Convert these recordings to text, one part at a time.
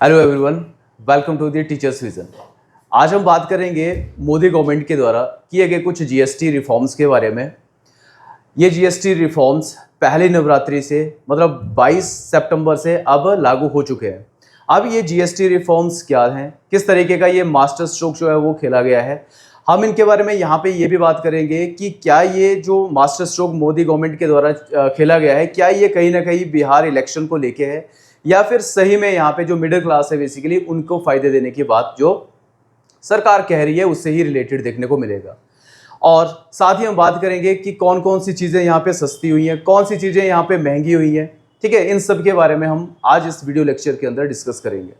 Hello everyone, welcome to the teachers vision. आज हम बात करेंगे मोदी गवर्नमेंट के द्वारा किए गए कुछ जीएसटी रिफॉर्म्स के बारे में। ये जीएसटी रिफॉर्म्स पहली नवरात्रि से मतलब 22 सितंबर से अब लागू हो चुके हैं। अब ये जीएसटी रिफॉर्म्स क्या हैं, किस तरीके का ये मास्टर स्ट्रोक जो है वो खेला गया है, हम इनके बारे में यहाँ पे ये भी बात करेंगे कि क्या ये जो मास्टर स्ट्रोक मोदी गवर्नमेंट के द्वारा खेला गया है, क्या ये कहीं ना कहीं बिहार इलेक्शन को लेके है या फिर सही में यहाँ पे जो मिडिल क्लास है बेसिकली उनको फायदे देने की बात जो सरकार कह रही है उससे ही रिलेटेड देखने को मिलेगा। और साथ ही हम बात करेंगे कि कौन कौन सी चीज़ें यहाँ पे सस्ती हुई हैं, कौन सी चीज़ें यहाँ पे महंगी हुई हैं। ठीक है, इन सब के बारे में हम आज इस वीडियो लेक्चर के अंदर डिस्कस करेंगे।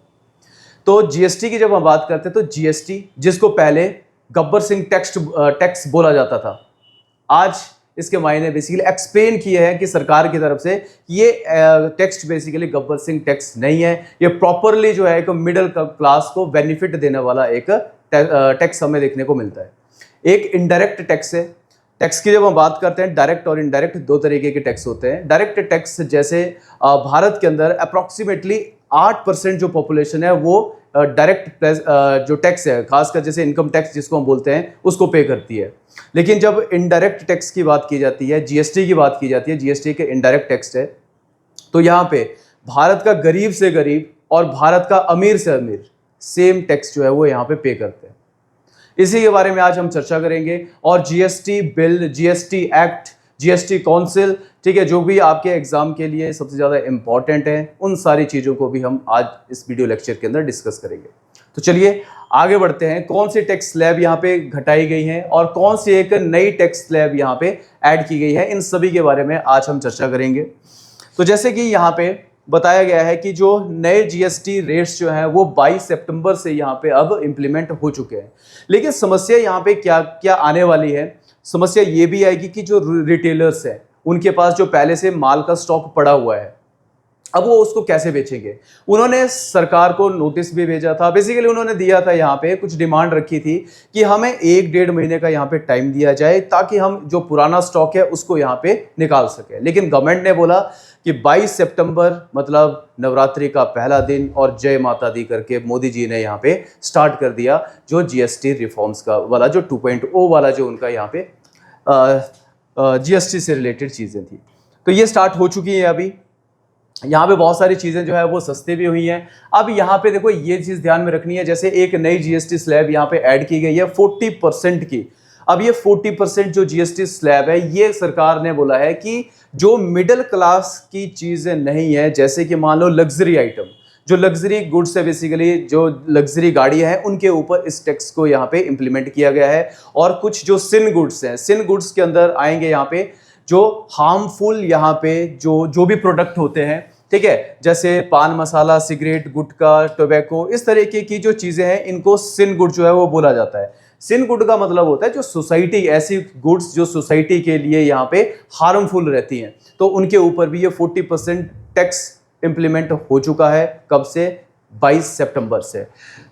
तो जीएसटी की जब हम बात करते हैं तो जीएसटी, जिसको पहले गब्बर सिंह टैक्स बोला जाता था, आज इसके मायने बेसिकली एक्सप्लेन किए हैं कि सरकार की तरफ से ये tax basically Gabbar Singh tax नहीं है, ये प्रॉपरली जो है एक मिडिल क्लास को बेनिफिट देने वाला एक टैक्स हमें देखने को मिलता है। एक इनडायरेक्ट टैक्स है। टैक्स की जब हम बात करते हैं, डायरेक्ट और इनडायरेक्ट दो तरीके के टैक्स होते हैं। डायरेक्ट टैक्स जैसे भारत के अंदर अप्रॉक्सीमेटली 8% जो पॉपुलेशन है वो डायरेक्ट जो टैक्स है, खासकर जैसे इनकम टैक्स जिसको हम बोलते हैं, उसको पे करती है। लेकिन जब इनडायरेक्ट टैक्स की बात की जाती है, जीएसटी की बात की जाती है, जीएसटी के इनडायरेक्ट टैक्स है, तो यहाँ पे भारत का गरीब से गरीब और भारत का अमीर से अमीर सेम टैक्स जो है वो यहाँ पे करते हैं। इसी के बारे में आज हम चर्चा करेंगे। और GST bill, GST act, GST council, ठीक है, जो भी आपके एग्जाम के लिए सबसे ज़्यादा इंपॉर्टेंट है, उन सारी चीज़ों को भी हम आज इस वीडियो लेक्चर के अंदर डिस्कस करेंगे। तो चलिए आगे बढ़ते हैं। कौन सी टैक्स स्लैब यहाँ पे घटाई गई है और कौन सी एक नई टैक्स स्लैब यहाँ पे ऐड की गई है, इन सभी के बारे में आज हम चर्चा करेंगे। तो जैसे कि यहाँ पे बताया गया है कि जो नए जीएसटी रेट्स जो हैं वो 22 सितंबर से यहाँ पे अब इम्प्लीमेंट हो चुके हैं। लेकिन समस्या यहाँ पे क्या क्या आने वाली है, समस्या ये भी आएगी कि जो रिटेलर्स हैं उनके पास जो पहले से माल का स्टॉक पड़ा हुआ है, अब वो उसको कैसे बेचेंगे। उन्होंने सरकार को नोटिस भी भेजा था, बेसिकली उन्होंने दिया था, यहाँ पे कुछ डिमांड रखी थी कि हमें 1-1.5 महीने का यहाँ पे टाइम दिया जाए ताकि हम जो पुराना स्टॉक है उसको यहाँ पे निकाल सके। लेकिन गवर्नमेंट ने बोला कि 22 सितंबर मतलब नवरात्रि का पहला दिन और जय माता दी करके मोदी जी ने यहाँ पे स्टार्ट कर दिया जो जीएसटी रिफॉर्म्स का वाला जो 2.0 वाला जो उनका यहाँ पे जीएसटी से रिलेटेड चीज़ें थी। तो ये स्टार्ट हो चुकी है। अभी यहाँ पे बहुत सारी चीज़ें जो है वो सस्ती भी हुई हैं। अब यहाँ पे देखो ये चीज़ ध्यान में रखनी है, जैसे एक नई जीएसटी स्लैब यहाँ पे ऐड की गई है 40% की। अब ये 40% जो जीएसटी स्लैब है, ये सरकार ने बोला है कि जो मिडिल क्लास की चीज़ें नहीं है, जैसे कि मान लो लग्जरी आइटम, जो लग्जरी गुड्स है, बेसिकली जो लग्जरी गाड़ियाँ हैं, उनके ऊपर इस टैक्स को यहाँ पे इम्प्लीमेंट किया गया है। और कुछ जो सिन गुड्स हैं, सिन गुड्स के अंदर आएंगे यहाँ पे जो हार्मफुल यहाँ पे जो भी प्रोडक्ट होते हैं, ठीक है, जैसे पान मसाला, सिगरेट, गुटखा, टोबैको, इस तरीके की जो चीज़ें हैं, इनको सिन गुड जो है वो बोला जाता है। सिन गुड का मतलब होता है जो सोसाइटी, ऐसी गुड्स जो सोसाइटी के लिए यहाँ पे हार्मफुल रहती हैं, तो उनके ऊपर भी ये 40% टैक्स इंप्लीमेंट हो चुका है। कब से? 22 सितंबर से।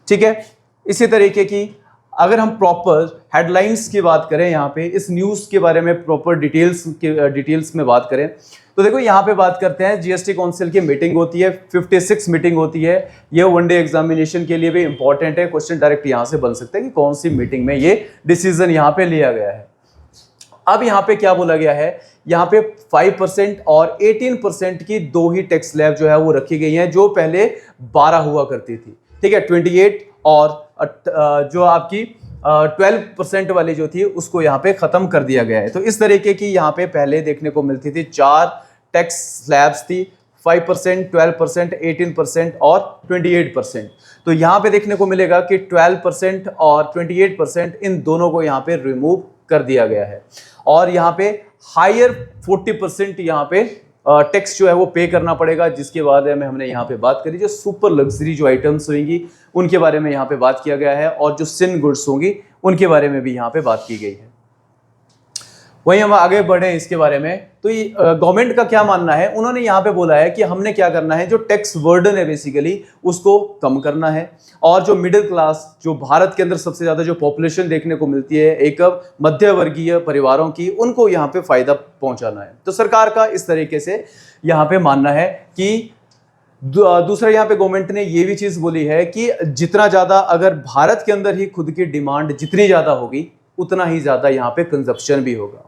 ठीक है, इसी तरीके की अगर हम प्रॉपर हेडलाइंस की बात करें, यहाँ पे इस न्यूज़ के बारे में प्रॉपर डिटेल्स में बात करें, तो देखो यहाँ पे बात करते हैं जीएसटी काउंसिल की मीटिंग होती है, 56 मीटिंग होती है। ये वनडे एग्जामिनेशन के लिए भी इंपॉर्टेंट है, क्वेश्चन डायरेक्ट यहाँ से बन सकता है कि कौन सी मीटिंग में ये डिसीजन यहाँ पे लिया गया है। अब यहाँ पे क्या बोला गया है, यहाँ पे 5% और 18% की दो ही टैक्स स्लैब जो है वो रखी गई हैं, जो पहले 12 हुआ करती थी। ठीक है, 28 और जो आपकी 12% वाली जो थी उसको यहाँ पे खत्म कर दिया गया है। तो इस तरीके की यहाँ पे पहले देखने को मिलती थी 4 टैक्स स्लैब्स थी, 5%, 12%, 18% और 28%। तो यहाँ पे देखने को मिलेगा कि 12% और 28% इन दोनों को यहाँ पे रिमूव कर दिया गया है। और यहाँ पे हायर 40% यहाँ पे टैक्स जो है वो पे करना पड़ेगा, जिसके बारे में हमने यहाँ पे बात करी। जो सुपर लग्जरी जो आइटम्स होंगी उनके बारे में यहाँ पे बात किया गया है, और जो सिन गुड्स होंगी उनके बारे में भी यहाँ पे बात की गई है। वहीं हम आगे बढ़े इसके बारे में, तो ये गवर्नमेंट का क्या मानना है, उन्होंने यहाँ पे बोला है कि हमने क्या करना है, जो टैक्स बर्डन है बेसिकली उसको कम करना है, और जो मिडिल क्लास, जो भारत के अंदर सबसे ज्यादा जो पॉपुलेशन देखने को मिलती है एक मध्य वर्गीय परिवारों की, उनको यहाँ पे फायदा पहुंचाना है। तो सरकार का इस तरीके से यहाँ पे मानना है कि दूसरा यहाँ पे गवर्नमेंट ने ये भी चीज बोली है कि जितना ज्यादा अगर भारत के अंदर ही खुद की डिमांड जितनी ज्यादा होगी उतना ही ज्यादा यहाँ पे कंजप्शन भी होगा।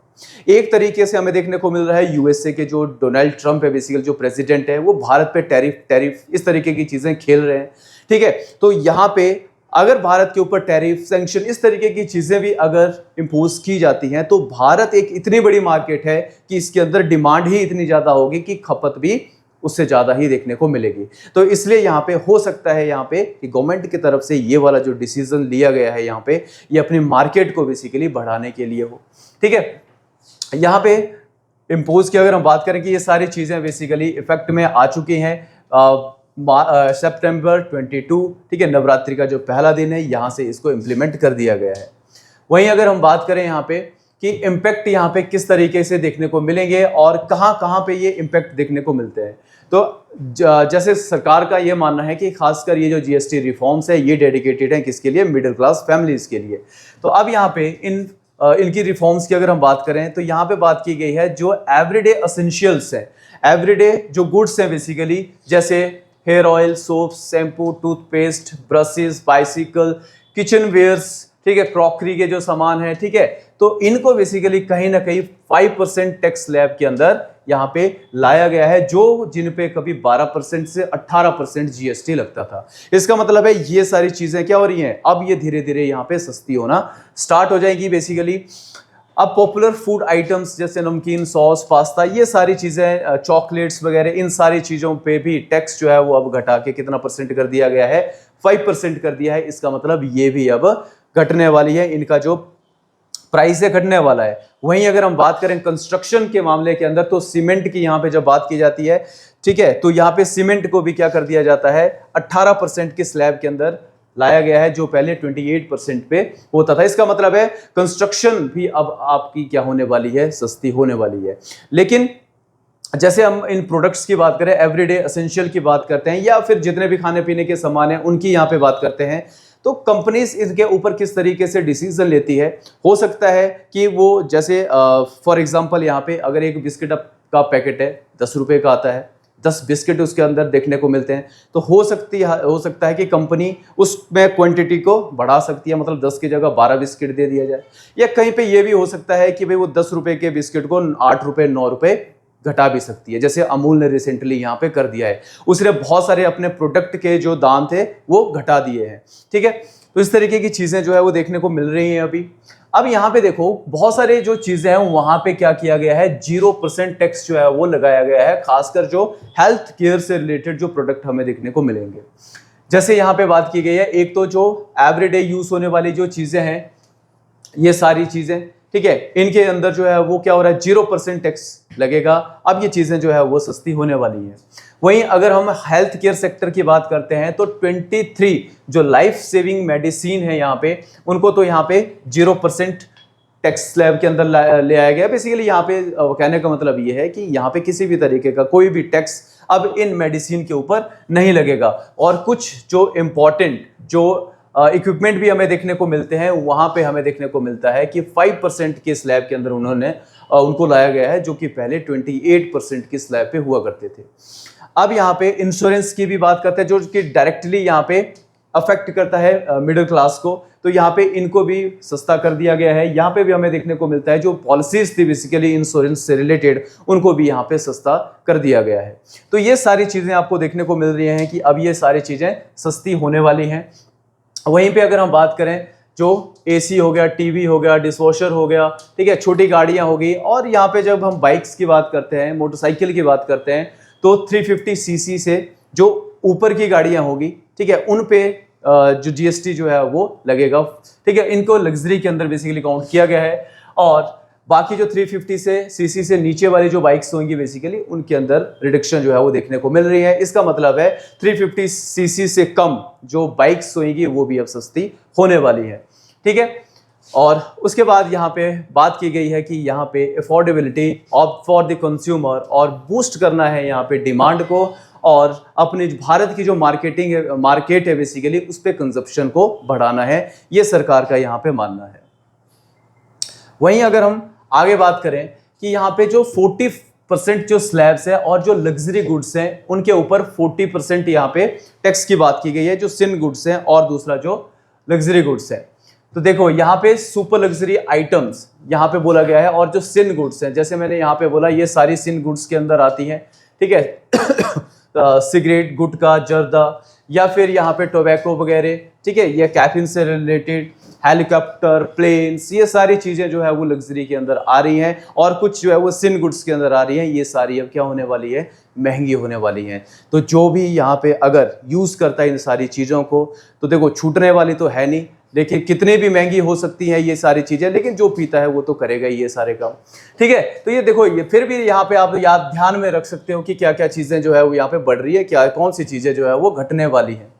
एक तरीके से हमें देखने को मिल रहा है यूएसए के जो डोनाल्ड ट्रंप है बेसिकली जो प्रेसिडेंट है वो भारत पे टैरिफ टैरिफ इस तरीके की चीजें खेल रहे हैं। ठीक है, तो यहाँ पे अगर भारत के ऊपर टैरिफ सैंक्शन इस तरीके की चीजें भी अगर इंपोज की जाती हैं तो भारत एक इतनी बड़ी मार्केट है कि इसके अंदर डिमांड ही इतनी ज्यादा होगी कि खपत भी उससे ज्यादा ही देखने को मिलेगी। तो इसलिए यहाँ पे हो सकता है यहाँ पे कि गवर्नमेंट की तरफ से ये वाला जो डिसीजन लिया गया है यहाँ पे ये अपनी मार्केट को बेसिकली बढ़ाने के लिए हो। ठीक है, यहाँ पे इम्पोज की अगर हम बात करें कि ये सारी चीजें बेसिकली इफेक्ट में आ चुकी हैं सितंबर 22, ठीक है, नवरात्रि का जो पहला दिन है यहाँ से इसको इम्प्लीमेंट कर दिया गया है। वहीं अगर हम बात करें यहाँ पे कि इम्पैक्ट यहाँ पे किस तरीके से देखने को मिलेंगे और कहाँ कहाँ पे ये इम्पैक्ट देखने को मिलते हैं, तो जैसे सरकार का ये मानना है कि खासकर ये जो जीएसटी रिफॉर्म्स है ये डेडिकेटेड है किसके लिए, मिडिल क्लास फैमिलीज के लिए। तो अब यहाँ पे इनकी रिफॉर्म्स की अगर हम बात करें तो यहाँ पे बात की गई है जो एवरीडे एसेंशियल्स है, एवरीडे जो गुड्स हैं बेसिकली, जैसे hair oil, soap, shampoo, toothpaste, brushes, bicycle, kitchen wares, ठीक है, क्रॉकरी के जो सामान है, ठीक है, तो इनको बेसिकली कहीं ना कहीं 5% टैक्स स्लैब के अंदर यहाँ पे लाया गया है, जो जिन पे कभी 12% से 18% जीएसटी लगता था। इसका मतलब है ये सारी चीजें क्या हो रही हैं, अब ये धीरे धीरे यहाँ पे सस्ती होना स्टार्ट हो जाएगी बेसिकली। अब पॉपुलर फूड आइटम्स जैसे नमकीन, सॉस, पास्ता, ये सारी चीजें, चॉकलेट्स वगैरह, इन सारी चीजों पे भी टैक्स जो है वो अब घटा के कितना परसेंट कर दिया गया है, 5% कर दिया है। इसका मतलब ये भी अब घटने वाली है, इनका जो प्राइस है घटने वाला है। वहीं अगर हम बात करें कंस्ट्रक्शन के मामले के अंदर तो सीमेंट की यहाँ पे जब बात की जाती है, ठीक है, तो यहाँ पे सीमेंट को भी क्या कर दिया जाता है, 18% के स्लैब के अंदर लाया गया है, जो पहले 28% पे होता था। इसका मतलब है कंस्ट्रक्शन भी अब आपकी क्या होने वाली है, सस्ती होने वाली है। लेकिन जैसे हम इन प्रोडक्ट्स की बात करें, एवरीडे एसेंशियल की बात करते हैं या फिर जितने भी खाने पीने के सामान हैं उनकी यहाँ पे बात करते हैं, तो कंपनीज इनके ऊपर किस तरीके से डिसीजन लेती है। हो सकता है कि वो जैसे फॉर एग्जांपल यहाँ पे अगर एक बिस्किट का पैकेट है 10 रुपए का आता है, 10 बिस्किट उसके अंदर देखने को मिलते हैं, तो हो सकता है कि कंपनी उसमें क्वांटिटी को बढ़ा सकती है, मतलब 10 की जगह 12 बिस्किट दे दिया जाए। या कहीं पे ये भी हो सकता है कि भाई वो 10 रुपए के बिस्किट को 8 रुपए 9 रुपए घटा भी सकती है, जैसे अमूल ने रिसेंटली यहाँ पे कर दिया है। उसने बहुत सारे अपने प्रोडक्ट के जो दाम थे वो घटा दिए हैं। ठीक है, तो इस तरीके की चीजें जो है वो देखने को मिल रही हैं अभी। अब यहाँ पे देखो बहुत सारे जो चीजें हैं वहां पे क्या किया गया है, 0% टैक्स जो है वो लगाया गया है, खासकर जो हेल्थ केयर से रिलेटेड जो प्रोडक्ट हमें देखने को मिलेंगे। जैसे यहाँ पे बात की गई है, एक तो जो एवरीडे यूज होने वाली जो चीजें हैं, ये सारी चीजें, ठीक है, इनके अंदर जो है वो क्या हो रहा है, 0% टैक्स लगेगा। अब ये चीजें जो है वो सस्ती होने वाली हैं। वहीं अगर हम हेल्थ केयर सेक्टर की बात करते हैं तो 23 जो लाइफ सेविंग मेडिसिन है यहाँ पे, उनको तो यहाँ पे 0% टैक्स स्लैब के अंदर ले आया गया। बेसिकली यहाँ पे कहने का मतलब ये है कि यहाँ पे किसी भी तरीके का कोई भी टैक्स अब इन मेडिसिन के ऊपर नहीं लगेगा। और कुछ जो इम्पोर्टेंट जो इक्विपमेंट भी हमें देखने को मिलते हैं, वहां पे हमें देखने को मिलता है कि 5% के स्लैब के अंदर उनको लाया गया है, जो कि पहले 28% के स्लैब पे हुआ करते थे। अब यहाँ पे इंश्योरेंस की भी बात करते हैं, जो कि डायरेक्टली यहाँ पे अफेक्ट करता है मिडिल क्लास को, तो यहाँ पे इनको भी सस्ता कर दिया गया है। यहाँ पे भी हमें देखने को मिलता है जो पॉलिसीज थी बेसिकली इंश्योरेंस से रिलेटेड, उनको भी यहाँ पे सस्ता कर दिया गया है। तो ये सारी चीजें आपको देखने को मिल रही हैं कि अब ये सारी चीजें सस्ती होने वाली हैं। वहीं पे अगर हम बात करें, जो एसी हो गया, टीवी हो गया, डिशवॉशर हो गया, ठीक है, छोटी गाड़ियां हो गई, और यहाँ पे जब हम बाइक्स की बात करते हैं, मोटरसाइकिल की बात करते हैं, तो 350 सीसी से जो ऊपर की गाड़ियां होगी, ठीक है, उन पे जो जीएसटी जो है वो लगेगा। ठीक है, इनको लग्जरी के अंदर बेसिकली काउंट किया गया है। और बाकी जो 350 से सीसी से नीचे वाली जो बाइक्स होंगी बेसिकली उनके अंदर रिडक्शन जो है वो देखने को मिल रही है। इसका मतलब है 350 सीसी से कम जो बाइक्स होंगी वो भी अब सस्ती होने वाली है। ठीक है, और उसके बाद यहाँ पे बात की गई है कि यहाँ पे अफोर्डेबिलिटी फॉर द कंज्यूमर, और बूस्ट करना है यहाँ पे डिमांड को, और अपने भारत की जो मार्केट है बेसिकली उस पर कंजप्शन को बढ़ाना है, ये सरकार का यहाँ पे मानना है। वहीं अगर हम आगे बात करें कि यहाँ पे जो 50% जो स्लैब्स है और जो लग्जरी गुड्स हैं उनके ऊपर 40% यहाँ पे टैक्स की बात की गई है, जो सिन गुड्स हैं और दूसरा जो लग्जरी गुड्स है। तो देखो यहाँ पे सुपर लग्जरी आइटम्स यहाँ पे बोला गया है, और जो सिन गुड्स हैं जैसे मैंने यहाँ पे बोला ये सारी सिन गुड्स के अंदर आती हैं, ठीक है। सिगरेट, गुटखा, जर्दा या फिर यहाँ पे टोबैको वगैरह, ठीक है, ये कैफीन से रिलेटेड, हेलीकॉप्टर, प्लेन्स, ये सारी चीज़ें जो है वो लग्जरी के अंदर आ रही हैं, और कुछ जो है वो सिन गुड्स के अंदर आ रही हैं। ये सारी अब क्या होने वाली है, महंगी होने वाली हैं। तो जो भी यहाँ पे अगर यूज़ करता है इन सारी चीज़ों को, तो देखो छूटने वाली तो है नहीं, लेकिन कितने भी महंगी हो सकती हैं ये सारी चीज़ें, लेकिन जो पीता है वो तो करेगा ही ये सारे काम, ठीक है। तो ये देखो, ये फिर भी यहाँ पे आप याद ध्यान में रख सकते हो कि क्या क्या चीज़ें जो है वो यहाँ पे बढ़ रही है, क्या कौन सी चीज़ें जो है वो घटने वाली हैं।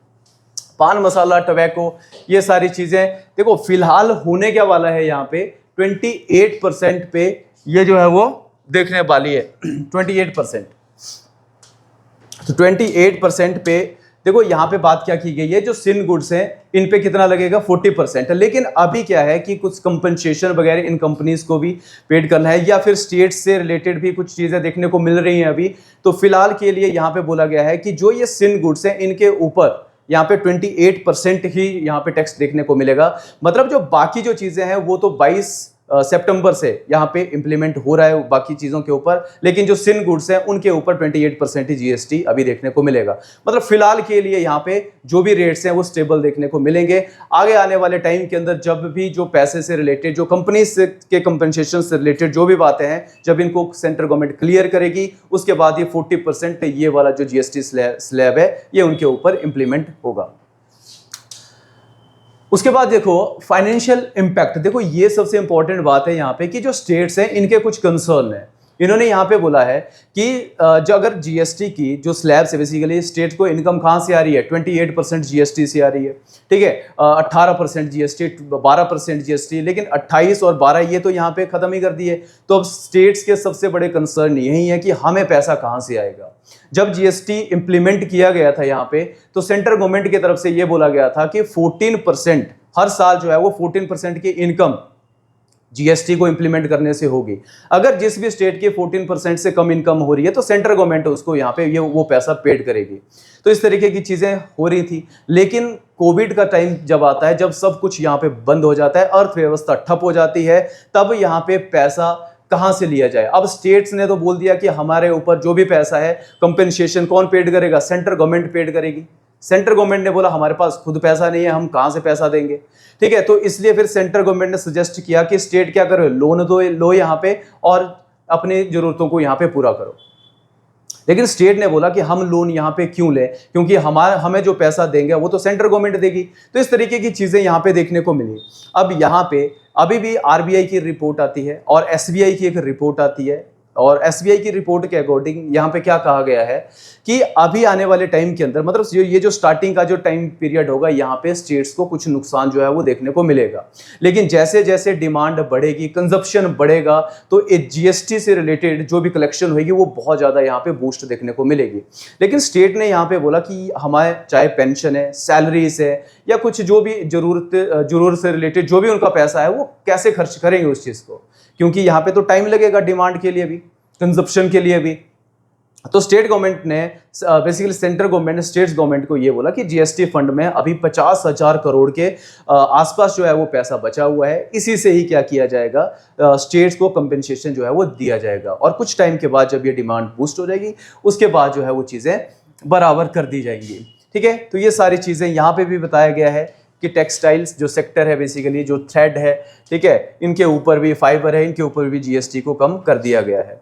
पान मसाला, टबैको, ये सारी चीज़ें देखो फिलहाल होने क्या वाला है, यहाँ पे 28% पे ये जो है वो देखने वाली है 28%। तो 28% पे देखो यहाँ पे बात क्या की गई है, जो सिन गुड्स हैं इन पे कितना लगेगा, 40%। लेकिन अभी क्या है कि कुछ कंपनसेशन वगैरह इन कंपनीज को भी पेड करना है, या फिर स्टेट से रिलेटेड भी कुछ चीज़ें देखने को मिल रही हैं अभी। तो फिलहाल के लिए यहाँ पे बोला गया है कि जो ये सिन गुड्स हैं इनके ऊपर यहाँ पे 28% ही यहाँ पे टैक्स देखने को मिलेगा। मतलब जो बाकी जो चीज़ें हैं वो तो 22 सितंबर से यहाँ पे इंप्लीमेंट हो रहा है बाकी चीज़ों के ऊपर, लेकिन जो सिन गुड्स हैं उनके ऊपर 28% ही जीएसटी अभी देखने को मिलेगा। मतलब फिलहाल के लिए यहाँ पे जो भी रेट्स हैं वो स्टेबल देखने को मिलेंगे। आगे आने वाले टाइम के अंदर जब भी जो पैसे से रिलेटेड, जो कंपनीज के कंपनसेशन से रिलेटेड जो भी बातें हैं, जब इनको सेंट्रल गवर्नमेंट क्लियर करेगी, उसके बाद ये 40% ये वाला जो जीएसटी स्लैब है ये उनके ऊपर इंप्लीमेंट होगा। उसके बाद देखो फाइनेंशियल इंपैक्ट, देखो ये सबसे इंपॉर्टेंट बात है यहाँ पे कि जो स्टेट्स हैं इनके कुछ कंसर्न है। इन्होंने यहाँ पे बोला है कि जो अगर जीएसटी की जो स्लैब है, बेसिकली स्टेट को इनकम कहाँ से आ रही है, 28% जीएसटी से आ रही है, ठीक है। 18% जीएसटी, 12% जीएसटी, लेकिन 28 और 12 ये तो यहाँ पे खत्म ही कर दिए। तो अब स्टेट्स के सबसे बड़े कंसर्न यही है कि हमें पैसा कहाँ से आएगा। जब जीएसटी इंप्लीमेंट किया गया था यहाँ पे, तो सेंट्रल गवर्नमेंट की तरफ से ये बोला गया था कि 14% हर साल जो है वो 14% की इनकम जीएसटी को इंप्लीमेंट करने से होगी। अगर जिस भी स्टेट की 14% से कम इनकम हो रही है तो सेंट्रल गवर्नमेंट उसको यहाँ पे वो पैसा पेड करेगी। तो इस तरीके की चीजें हो रही थी, लेकिन कोविड का टाइम जब आता है, जब सब कुछ यहाँ पे बंद हो जाता है, अर्थव्यवस्था ठप हो जाती है, तब यहाँ पे पैसा कहां से लिया जाए। अब स्टेट्स ने तो बोल दिया कि हमारे ऊपर जो भी पैसा है कंपेंसेशन कौन पेड करेगा, सेंट्रल गवर्नमेंट पेड करेगी। सेंट्रल गवर्नमेंट ने बोला हमारे पास खुद पैसा नहीं है, हम कहां से पैसा देंगे, ठीक है। तो इसलिए फिर सेंट्रल गवर्नमेंट ने सजेस्ट किया कि स्टेट क्या करो, लोन लो यहाँ पे और अपनी जरूरतों को यहाँ पे पूरा करो। लेकिन स्टेट ने बोला कि हम लोन यहाँ पे क्यों लें, क्योंकि हमें जो पैसा देंगे वो तो सेंट्रल गवर्नमेंट देगी। तो इस तरीके की चीजें यहाँ पे देखने को मिली। अब यहाँ पे अभी भी आरबीआई की रिपोर्ट आती है और एसबीआई की एक रिपोर्ट आती है, और एसबीआई की रिपोर्ट के अकॉर्डिंग यहाँ पे क्या कहा गया है कि अभी आने वाले टाइम के अंदर, मतलब ये जो स्टार्टिंग का जो टाइम पीरियड होगा, यहाँ पे स्टेट्स को कुछ नुकसान जो है वो देखने को मिलेगा। लेकिन जैसे जैसे डिमांड बढ़ेगी, कंजप्शन बढ़ेगा, तो जीएसटी से रिलेटेड जो भी कलेक्शन होगी वो बहुत ज़्यादा यहाँ पे बूस्ट देखने को मिलेगी। लेकिन स्टेट ने यहाँ पे बोला कि हमारे चाहे पेंशन है, सैलरीज है, या कुछ जो भी जरूरत से रिलेटेड जो भी उनका पैसा है वो कैसे खर्च करेंगे उस चीज़ को, क्योंकि यहाँ पे तो टाइम लगेगा डिमांड के लिए भी, कंजप्शन के लिए भी। तो स्टेट गवर्नमेंट ने बेसिकली सेंट्रल गवर्नमेंट ने स्टेट गवर्नमेंट को ये बोला कि जीएसटी फंड में अभी 50,000 करोड़ के आसपास जो है वो पैसा बचा हुआ है, इसी से ही क्या किया जाएगा, स्टेट्स को कंपेंसेशन जो है वो दिया जाएगा। और कुछ टाइम के बाद जब ये डिमांड बूस्ट हो जाएगी, उसके बाद जो है वो चीज़ें बराबर कर दी जाएंगी, ठीक है। तो ये सारी चीज़ें यहाँ पे भी बताया गया है कि टेक्सटाइल्स जो सेक्टर है, बेसिकली जो थ्रेड है, ठीक है, इनके ऊपर भी, फाइबर है, इनके ऊपर भी जीएसटी को कम कर दिया गया है।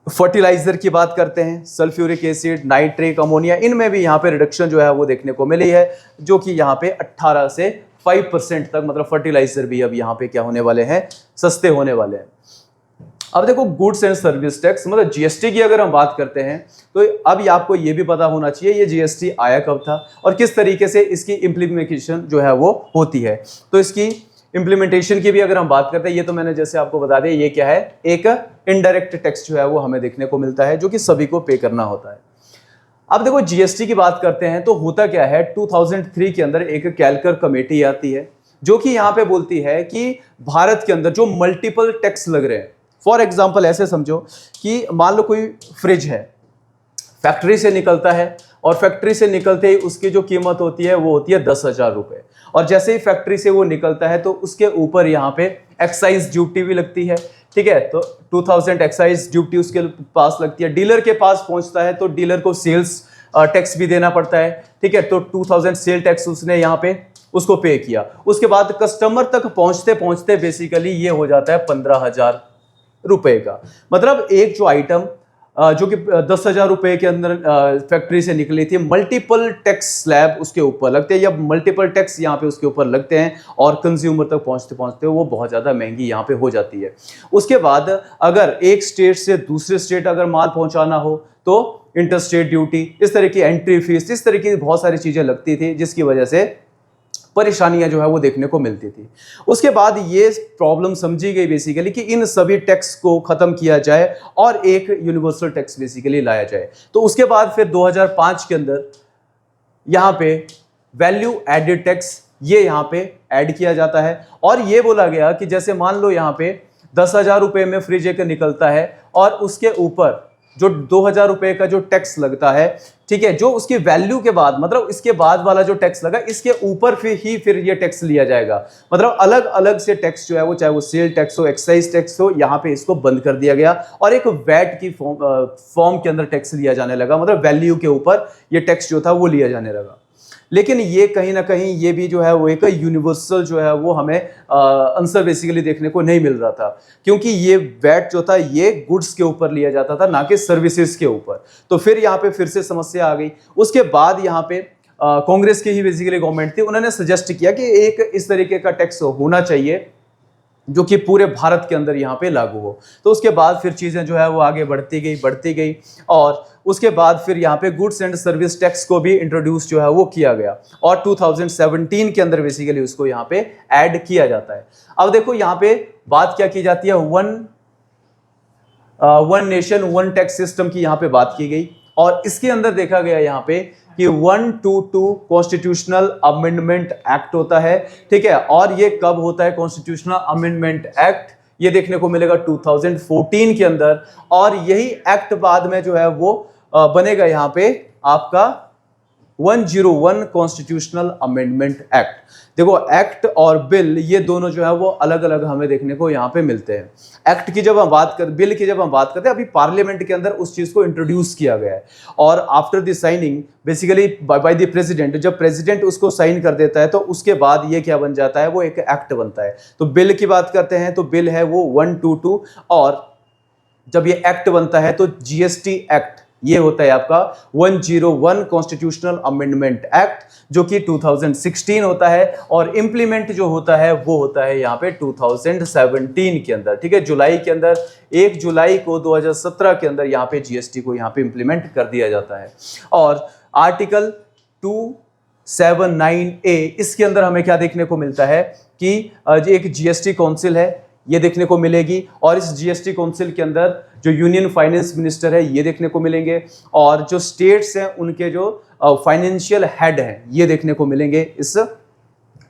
फर्टिलाइजर की बात करते हैं, सल्फ्यूरिक एसिड, नाइट्रिक, अमोनिया, इनमें भी यहाँ पे रिडक्शन जो है वो देखने को मिली है, जो कि यहाँ पे 18 से 5% तक, मतलब फर्टिलाइजर भी अब यहाँ पे क्या होने वाले हैं, सस्ते होने वाले हैं। अब देखो गुड्स एंड सर्विस टैक्स, मतलब जीएसटी की अगर हम बात करते हैं तो अब आपको ये भी पता होना चाहिए ये जीएसटी आया कब था और किस तरीके से इसकी इम्प्लीमेंटेशन जो है वो होती है। तो इसकी इम्प्लीमेंटेशन की भी अगर हम बात करते हैं, ये तो मैंने जैसे आपको बता दिया, ये क्या है, एक इनडायरेक्ट टैक्स जो है वो हमें देखने को मिलता है, जो कि सभी को पे करना होता है। अब देखो जीएसटी की बात करते हैं तो होता क्या है, 2003 के अंदर एक कैलकर कमेटी आती है जो कि यहाँ पे बोलती है कि भारत के अंदर जो मल्टीपल टैक्स लग रहे हैं, फॉर एग्जाम्पल ऐसे समझो कि मान लो कोई फ्रिज है, फैक्ट्री से निकलता है और फैक्ट्री से निकलते ही उसकी जो कीमत होती है वो होती है 10,000 रुपये। और जैसे ही फैक्ट्री से वो निकलता है तो उसके ऊपर यहाँ पे एक्साइज ड्यूटी भी लगती है, ठीक है। तो 2000 एक्साइज ड्यूटी उसके पास लगती है। डीलर के पास पहुंचता है तो डीलर को सेल्स टैक्स भी देना पड़ता है, ठीक है। तो 2000 सेल टैक्स उसने यहाँ पे उसको पे किया। उसके बाद कस्टमर तक पहुंचते पहुंचते बेसिकली ये हो जाता है 15,000 रुपए का। मतलब एक जो आइटम जो कि 10,000 रुपए के अंदर फैक्ट्री से निकली थी, मल्टीपल टैक्स स्लैब उसके ऊपर लगते हैं या मल्टीपल टैक्स यहाँ पे उसके ऊपर लगते हैं और कंज्यूमर तक पहुँचते पहुँचते वो बहुत ज़्यादा महंगी यहाँ पे हो जाती है। उसके बाद अगर एक स्टेट से दूसरे स्टेट अगर माल पहुँचाना हो तो इंटरस्टेट ड्यूटी, इस तरह की एंट्री फीस, इस तरह की बहुत सारी चीज़ें लगती थी जिसकी वजह से परेशानियां जो है वो देखने को मिलती थी। उसके बाद ये प्रॉब्लम समझी गई बेसिकली कि इन सभी टैक्स को खत्म किया जाए और एक यूनिवर्सल टैक्स बेसिकली लाया जाए। तो उसके बाद फिर 2005 के अंदर यहाँ पे वैल्यू एडेड टैक्स ये यहाँ पे ऐड किया जाता है और ये बोला गया कि जैसे मान लो यहाँ पे 10,000 रुपये में फ्रिज एक निकलता है और उसके ऊपर जो 2,000 रुपये का जो टैक्स लगता है, ठीक है, जो उसकी वैल्यू के बाद मतलब इसके बाद वाला जो टैक्स लगा इसके ऊपर फिर ये टैक्स लिया जाएगा। मतलब अलग अलग से टैक्स जो है वो, चाहे वो सेल टैक्स हो, एक्साइज टैक्स हो, यहाँ पे इसको बंद कर दिया गया और एक वैट की फॉर्म के अंदर टैक्स लिया जाने लगा। मतलब वैल्यू के ऊपर ये टैक्स जो था वो लिया जाने लगा। लेकिन ये कहीं ना कहीं ये भी जो है वो एक यूनिवर्सल जो है वो हमें आंसर बेसिकली देखने को नहीं मिल रहा था, क्योंकि ये वैट जो था ये गुड्स के ऊपर लिया जाता था ना कि सर्विसेज के ऊपर। तो फिर यहाँ पे फिर से समस्या आ गई। उसके बाद यहाँ पे कांग्रेस की ही बेसिकली गवर्नमेंट थी, उन्होंने सजेस्ट किया कि एक इस तरीके का टैक्स होना चाहिए जो कि पूरे भारत के अंदर यहाँ पे लागू हो। तो उसके बाद फिर चीज़ें जो है वो आगे बढ़ती गई और उसके बाद फिर यहाँ पे गुड्स एंड सर्विस टैक्स को भी इंट्रोड्यूस जो है वो किया गया और 2017 के अंदर बेसिकली उसको यहाँ पे ऐड किया जाता है। अब देखो यहाँ पे बात क्या की जाती है, one nation one tax system की यहाँ पे बात की गई और इसके अंदर देखा गया यहाँ पे कि 122 कॉन्स्टिट्यूशनल अमेंडमेंट एक्ट होता है, ठीक है। और ये कब होता है कॉन्स्टिट्यूशनल अमेंडमेंट एक्ट, ये देखने को मिलेगा 2014 के अंदर और यही एक्ट बाद में जो है वो बनेगा यहाँ पे आपका 101 कॉन्स्टिट्यूशनल अमेंडमेंट एक्ट। देखो एक्ट और बिल ये दोनों जो है वो अलग अलग हमें देखने को यहाँ पे मिलते हैं। एक्ट की जब हम बात कर, बिल की जब हम बात करते हैं, अभी पार्लियामेंट के अंदर उस चीज को इंट्रोड्यूस किया गया है और after the signing basically by the president, जब प्रेसिडेंट उसको साइन कर देता है तो उसके बाद ये क्या बन जाता है, वो एक एक्ट बनता है। तो बिल की बात करते हैं तो बिल है वो 122 और जब ये एक्ट बनता है तो जीएसटी एक्ट ये होता है आपका 101 कॉन्स्टिट्यूशनल अमेंडमेंट एक्ट जो कि 2016 होता है और इंप्लीमेंट जो होता है वो होता है यहाँ पे 2017 के अंदर, ठीक है, जुलाई के अंदर। 1 जुलाई को 2017 के अंदर यहाँ पे जीएसटी को यहाँ पे इंप्लीमेंट कर दिया जाता है। और आर्टिकल 279A इसके अंदर हमें क्या देखने को मिलता है कि एक जीएसटी काउंसिल है ये देखने को मिलेगी और इस जीएसटी काउंसिल के अंदर जो यूनियन फाइनेंस मिनिस्टर है ये देखने को मिलेंगे और जो स्टेट्स हैं उनके जो फाइनेंशियल हेड हैं ये देखने को मिलेंगे इस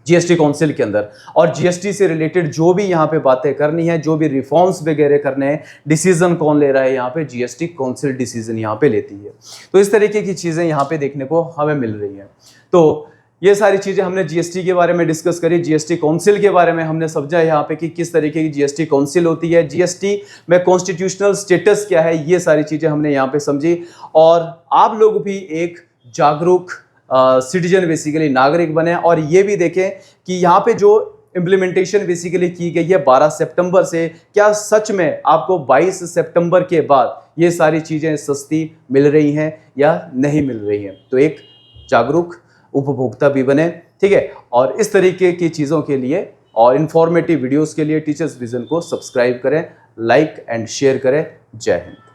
जीएसटी काउंसिल के अंदर। और जीएसटी से रिलेटेड जो भी यहाँ पे बातें करनी है, जो भी रिफॉर्म्स वगैरह करने हैं, डिसीजन कौन ले रहा है, यहाँ पे जीएसटी काउंसिल डिसीजन यहाँ पे लेती है। तो इस तरीके की चीज़ें यहाँ पे देखने को हमें मिल रही हैं। तो ये सारी चीज़ें हमने जीएसटी के बारे में डिस्कस करी, जीएसटी काउंसिल के बारे में हमने समझा यहाँ पे कि किस तरीके की जीएसटी काउंसिल होती है, जीएसटी में कॉन्स्टिट्यूशनल स्टेटस क्या है, ये सारी चीज़ें हमने यहाँ पे समझी। और आप लोग भी एक जागरूक सिटीजन बेसिकली नागरिक बने और ये भी देखें कि यहाँ पे जो इम्प्लीमेंटेशन बेसिकली की गई है 12 सितंबर से, क्या सच में आपको 22 सितंबर के बाद ये सारी चीज़ें सस्ती मिल रही हैं या नहीं मिल रही हैं। तो एक जागरूक उपभोक्ता भी बने, ठीक है। और इस तरीके की चीज़ों के लिए और इन्फॉर्मेटिव वीडियोस के लिए टीचर्स विजन को सब्सक्राइब करें, लाइक एंड शेयर करें। जय हिंद।